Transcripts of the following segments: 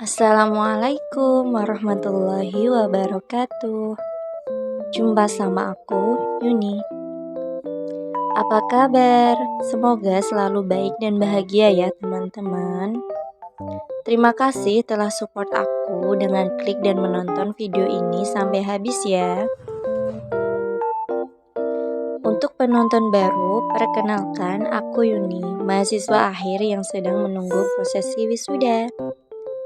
Assalamualaikum warahmatullahi wabarakatuh. Jumpa sama aku, Yuni. Apa kabar? Semoga selalu baik dan bahagia ya teman-teman. Terima kasih telah support aku dengan klik dan menonton video ini sampai habis ya. Untuk penonton baru, perkenalkan aku Yuni, mahasiswa akhir yang sedang menunggu prosesi wisuda.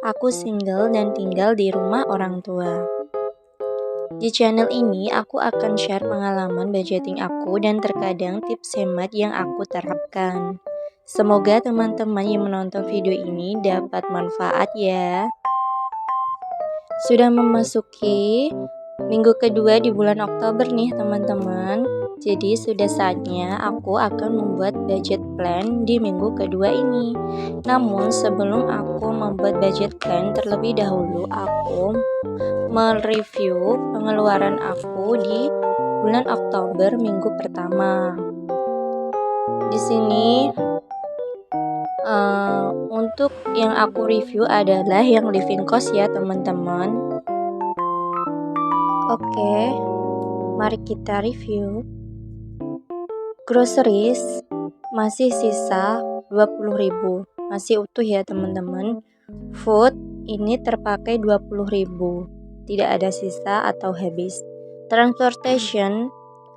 Aku single dan tinggal di rumah orang tua. Di channel ini aku akan share pengalaman budgeting aku dan terkadang tips hemat yang aku terapkan. Semoga teman-teman yang menonton video ini dapat manfaat ya. Sudah memasuki minggu kedua di bulan Oktober nih teman-teman. Jadi sudah saatnya aku akan membuat budget plan di minggu kedua ini. Namun sebelum aku membuat budget plan, terlebih dahulu aku mereview pengeluaran aku di bulan Oktober minggu pertama. Di sini untuk yang aku review adalah yang living cost ya teman-teman. Oke, mari kita review. Groceries masih sisa 20.000, masih utuh ya teman-teman. Food ini terpakai 20.000, tidak ada sisa atau habis. Transportation,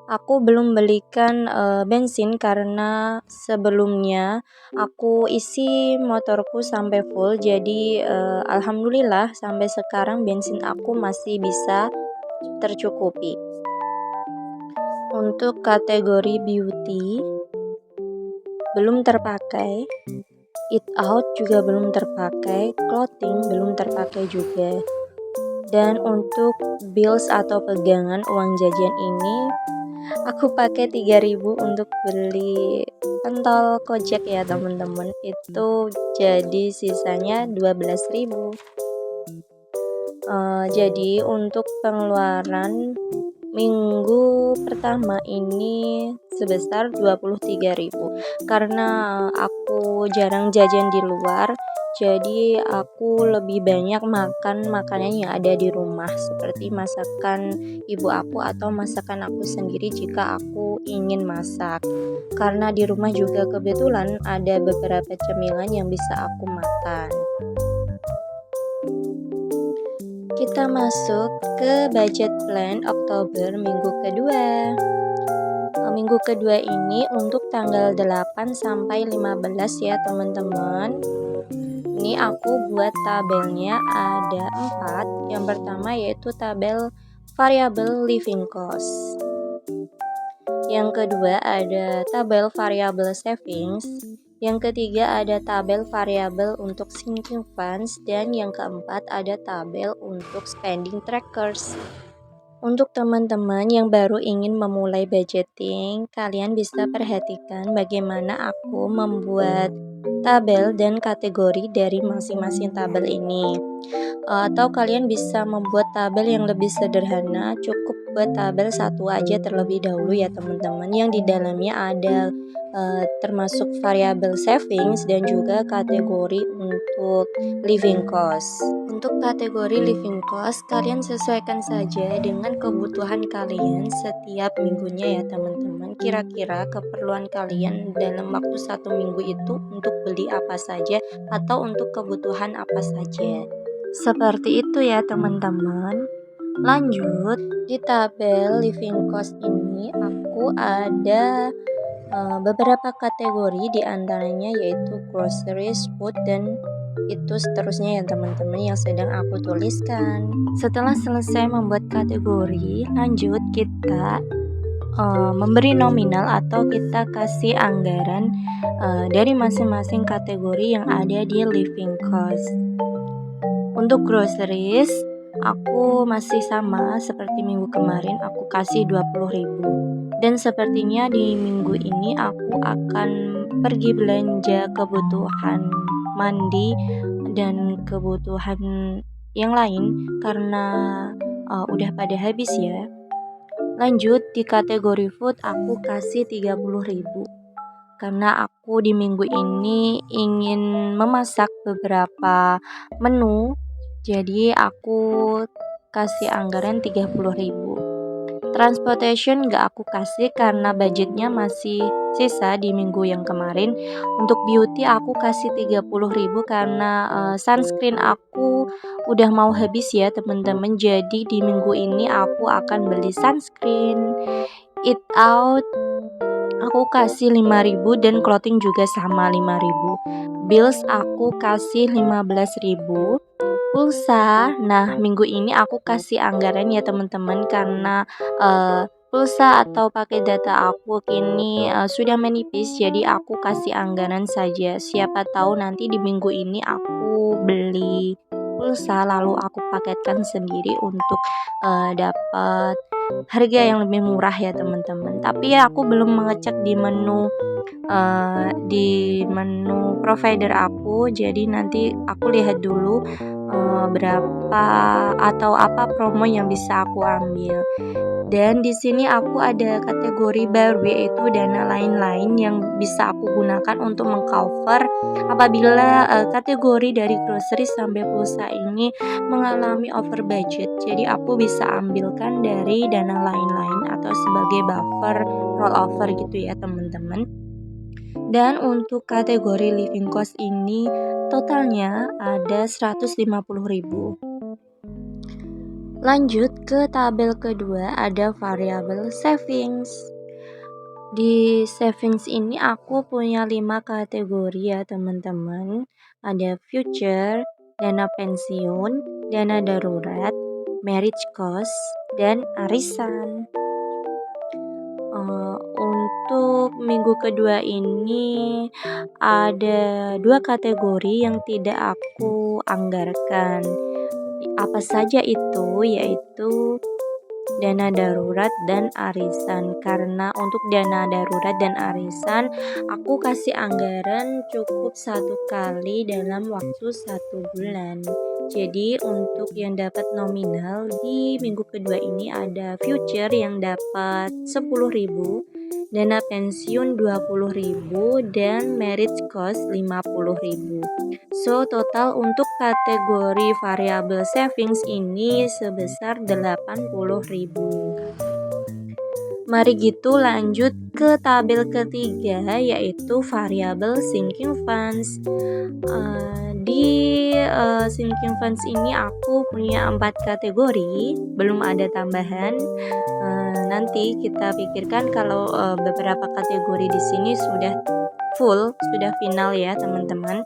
aku belum belikan bensin karena sebelumnya aku isi motorku sampai full. Jadi alhamdulillah sampai sekarang bensin aku masih bisa tercukupi. Untuk kategori beauty belum terpakai, eat out juga belum terpakai, clothing belum terpakai juga. Dan untuk bills atau pegangan uang jajan ini aku pakai 3.000 untuk beli pentol kojek ya teman-teman. Itu jadi sisanya 12.000. Jadi untuk pengeluaran minggu pertama ini sebesar 23.000. Karena aku jarang jajan di luar, jadi aku lebih banyak makan makanan yang ada di rumah, seperti masakan ibu aku atau masakan aku sendiri jika aku ingin masak. Karena di rumah juga kebetulan ada beberapa cemilan yang bisa aku makan. Kita masuk ke budget plan Oktober minggu kedua. Minggu kedua ini untuk tanggal 8 sampai 15 ya teman-teman. Ini aku buat tabelnya ada 4. Yang pertama yaitu tabel variable living cost. Yang kedua ada tabel variable savings. Yang ketiga ada tabel variabel untuk sinking funds, dan yang keempat ada tabel untuk spending trackers. Untuk teman-teman yang baru ingin memulai budgeting, kalian bisa perhatikan bagaimana aku membuat tabel dan kategori dari masing-masing tabel ini. Atau kalian bisa membuat tabel yang lebih sederhana, cukup buat tabel satu aja terlebih dahulu ya teman-teman, yang di dalamnya ada termasuk variabel savings dan juga kategori untuk living cost. Untuk kategori living cost, kalian sesuaikan saja dengan kebutuhan kalian setiap minggunya ya teman-teman. Kira-kira keperluan kalian dalam waktu 1 minggu itu untuk beli apa saja atau untuk kebutuhan apa saja. Seperti itu ya teman-teman. Lanjut, di tabel living cost ini aku ada Beberapa kategori di antaranya yaitu groceries, food, dan itu seterusnya ya teman-teman yang sedang aku tuliskan. Setelah selesai membuat kategori, lanjut kita memberi nominal atau kita kasih anggaran dari masing-masing kategori yang ada di living cost. Untuk groceries, aku masih sama seperti minggu kemarin, aku kasih 20.000. Dan sepertinya di minggu ini aku akan pergi belanja kebutuhan mandi dan kebutuhan yang lain karena udah pada habis ya. Lanjut di kategori food aku kasih 30.000 karena aku di minggu ini ingin memasak beberapa menu, jadi aku kasih anggaran 30.000. Transportation gak aku kasih karena budgetnya masih sisa di minggu yang kemarin. Untuk beauty aku kasih 30.000 karena sunscreen aku udah mau habis ya teman-teman. Jadi di minggu ini aku akan beli sunscreen. Eat out aku kasih 5.000 dan clothing juga sama 5.000. Bills aku kasih 15.000. Pulsa, nah minggu ini aku kasih anggaran ya teman-teman karena pulsa atau pakai data aku kini sudah menipis, jadi aku kasih anggaran saja. Siapa tahu nanti di minggu ini aku beli pulsa lalu aku paketkan sendiri untuk dapat harga yang lebih murah ya teman-teman. Tapi ya aku belum mengecek di menu provider aku, jadi nanti aku lihat dulu berapa atau apa promo yang bisa aku ambil. Dan di sini aku ada kategori baru yaitu dana lain-lain yang bisa aku gunakan untuk mengcover apabila kategori dari grocery sampai pulsa ini mengalami over budget. Jadi aku bisa ambilkan dari dana lain-lain atau sebagai buffer rollover gitu ya teman-teman. Dan untuk kategori living cost ini totalnya ada 150.000. Lanjut ke tabel kedua, ada variable savings. Di savings ini aku punya 5 kategori ya teman-teman. Ada future, dana pensiun, dana darurat, marriage cost, dan arisan. Untuk minggu kedua ini ada 2 kategori yang tidak aku anggarkan. Apa saja itu? Yaitu dana darurat dan arisan. Karena untuk dana darurat dan arisan aku kasih anggaran cukup 1 kali dalam waktu 1 bulan. Jadi untuk yang dapat nominal di minggu kedua ini ada future yang dapat 10.000, dana pensiun 20.000, dan marriage cost 50.000. So total untuk kategori variable savings ini sebesar 80.000. Mari gitu lanjut ke tabel ketiga yaitu variable sinking funds. Di sinking funds ini aku punya 4 kategori, belum ada tambahan. Nanti kita pikirkan kalau beberapa kategori di sini sudah full, sudah final ya teman-teman.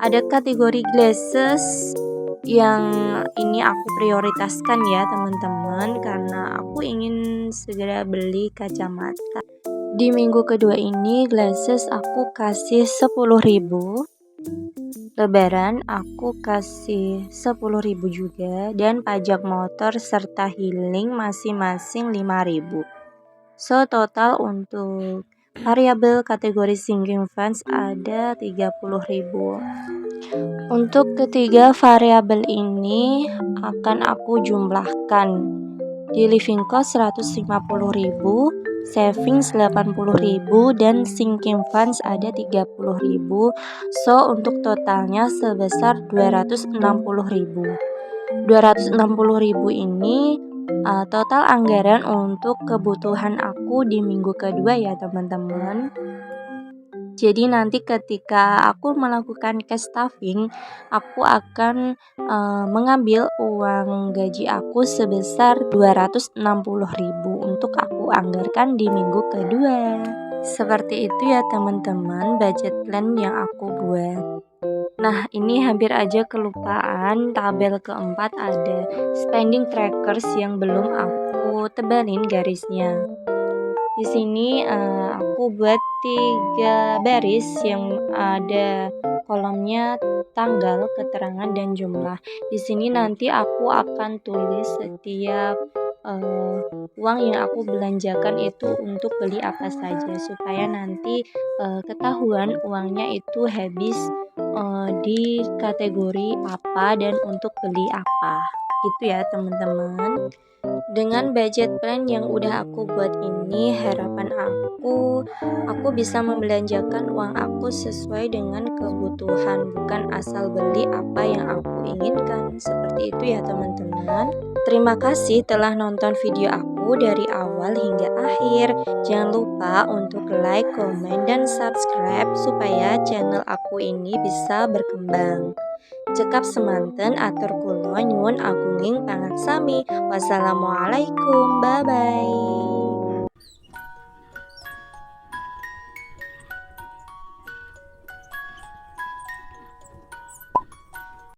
Ada kategori glasses yang ini aku prioritaskan ya teman-teman karena aku ingin segera beli kacamata. Di minggu kedua ini glasses aku kasih 10.000. Lebaran aku kasih 10.000 juga, dan pajak motor serta healing masing-masing 5.000. So total untuk variabel kategori sinking funds ada 30.000. Untuk ketiga variabel ini akan aku jumlahkan. Di living cost 150.000, savings 80.000, dan sinking funds ada 30.000. So untuk totalnya sebesar 260.000. 260.000 ini total anggaran untuk kebutuhan aku di minggu kedua ya teman-teman. Jadi nanti ketika aku melakukan cash stuffing, aku akan mengambil uang gaji aku sebesar 260.000 untuk aku anggarkan di minggu kedua. Seperti itu ya teman-teman budget plan yang aku buat. Nah, ini hampir aja kelupaan, tabel keempat ada spending trackers yang belum aku tebalin garisnya. Di sini aku buat 3 baris yang ada kolomnya tanggal, keterangan, dan jumlah. Di sini nanti aku akan tulis setiap uang yang aku belanjakan itu untuk beli apa saja supaya nanti ketahuan uangnya itu habis di kategori apa dan untuk beli apa. Gitu ya teman-teman. Dengan budget plan yang udah aku buat ini, harapan aku bisa membelanjakan uang aku sesuai dengan kebutuhan, bukan asal beli apa yang aku inginkan. Seperti itu ya teman-teman. Terima kasih telah nonton video aku dari awal hingga akhir. Jangan lupa untuk like, komen, dan subscribe supaya channel aku ini bisa berkembang. Cekap semanten atur kula nyuwun agunging pangaksami. Wassalamualaikum. Bye bye.